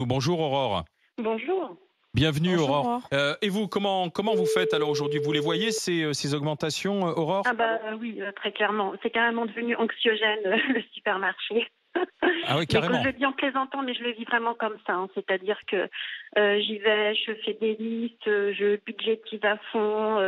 Bonjour Aurore. Bonjour. Bienvenue Bonjour Aurore. Aurore. Et vous, comment vous faites alors aujourd'hui? Vous les voyez ces augmentations, Aurore? Ah bah oui, très clairement. C'est carrément devenu anxiogène, le supermarché. Ah oui, Mais que je carrément. le dis en plaisantant, mais je le vis vraiment comme ça, hein. C'est-à-dire que j'y vais, je fais des listes, je budgétise à fond,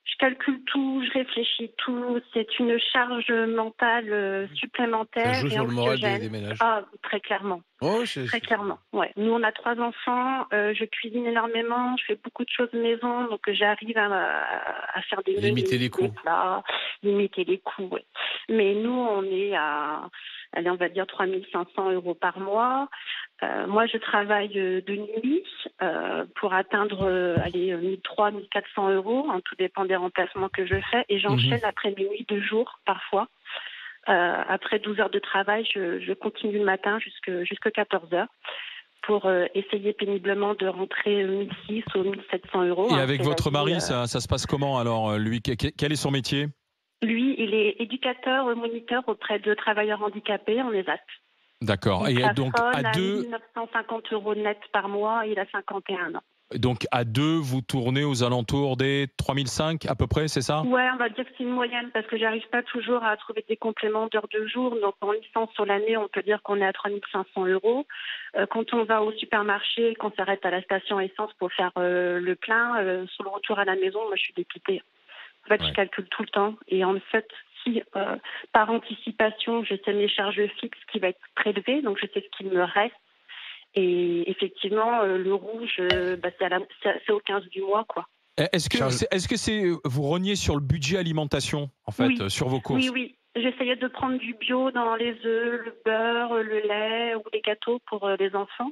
je calcule tout, je réfléchis tout. C'est une charge mentale Ça supplémentaire joue et sur le moral des anxiogène. ménages. Ah, très clairement. Oh, Très clairement, ouais. Nous, on a 3 enfants, je cuisine énormément, je fais beaucoup de choses maison, donc j'arrive à faire des limiter menus, les des coûts. plats, limiter les coûts, ouais. Mais nous, on est à, allez, on va dire 3 500 € par mois. Moi, je travaille de nuit pour atteindre, allez, 1 300, 1 400 €, hein, tout dépend des remplacements que je fais, et Mhm. j'enchaîne après minuit 2 jours parfois. Après 12 heures de travail, je continue le matin jusqu'à 14 heures pour essayer péniblement de rentrer 1 600 ou 1 700 €, Et hein, avec c'est la votre vie. mari, ça se passe comment alors, lui? Quel est son métier? Lui, il est éducateur, moniteur auprès de travailleurs handicapés en ESAT. D'accord. Il Et donc plafonne à 1 950 € net par mois, il a 51 ans. à deux, vous tournez aux alentours des 3 500 à peu près, c'est ça? Ouais, on va dire que c'est une moyenne parce que j'arrive pas toujours à trouver des compléments d'heures de jour. Donc, en licence sur l'année, on peut dire qu'on est à 3 500 €. Quand on va au supermarché, qu'on s'arrête à la station essence pour faire le plein, sur le retour à la maison, moi, je suis dépitée. En fait, je Ouais. calcule tout le temps. Et en fait, si par anticipation, je sais mes charges fixes qui va être prélevées, donc je sais ce qu'il me reste. Et effectivement, le rouge, bah, c'est au 15 du mois, quoi. Charge Est-ce que c'est vous reniez sur le budget alimentation en fait, Oui, sur vos oui, courses? oui. J'essayais de prendre du bio dans les œufs, le beurre, le lait ou les gâteaux pour les enfants.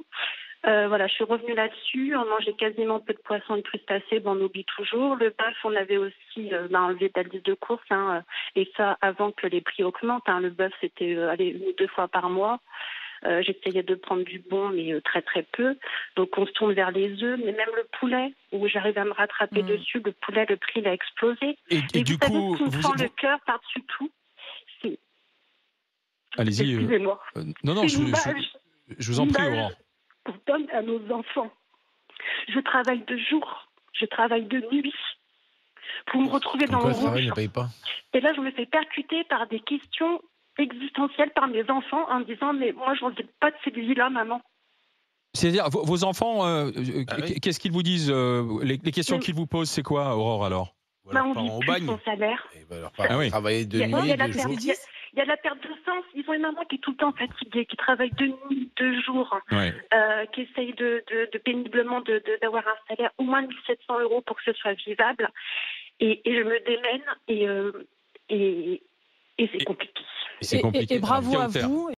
Voilà, je suis revenue là-dessus. On mangeait quasiment peu de poissons et de crustacés, bon, on oublie toujours. Le bœuf, on avait aussi enlevé de la liste de courses, hein, et ça avant que les prix augmentent, hein. Le bœuf, c'était allez, 1 ou 2 fois par mois. J'essayais de prendre du bon, mais très très peu. Donc on se tourne vers les œufs, mais même le poulet, où j'arrive à me rattraper Mmh. dessus, le poulet, le prix il a explosé. Et Mais vous du savez ce coup, qui me vous fend le vous cœur par-dessus tout? C'est, allez-y, excusez-moi, non, non, c'est je vous en prie, l'image Aurore. qu'on donne à nos enfants. Je travaille de jour, je travaille de nuit pour me retrouver comme dans quoi le le travail rouge. ne paye pas. Et là, je me fais percuter par des questions existentielles par mes enfants en me disant mais moi, je ne veux pas de cette vie-là, maman. C'est-à-dire vos enfants, Ah oui. qu'est-ce qu'ils vous disent, les questions Mais qu'ils vous posent, c'est quoi, Aurore, alors? Ou bah, leurs on vit parents au plus bagne. son salaire. Et bah, leurs Ça- Ah parents oui. travaillaient de Il y nuit a et la de perte, Qu'est-ce qu'ils jour. disent? il y a la perte de sens. Ils ont une maman qui est tout le temps fatiguée, qui travaille de nuit, de jour, Ouais. qui essaye de péniblement d'avoir un salaire au moins de 1 700 € pour que ce soit vivable. Et je me démène et, et c'est Et compliqué. et c'est Et compliqué. Alors bravo à Kauter, vous.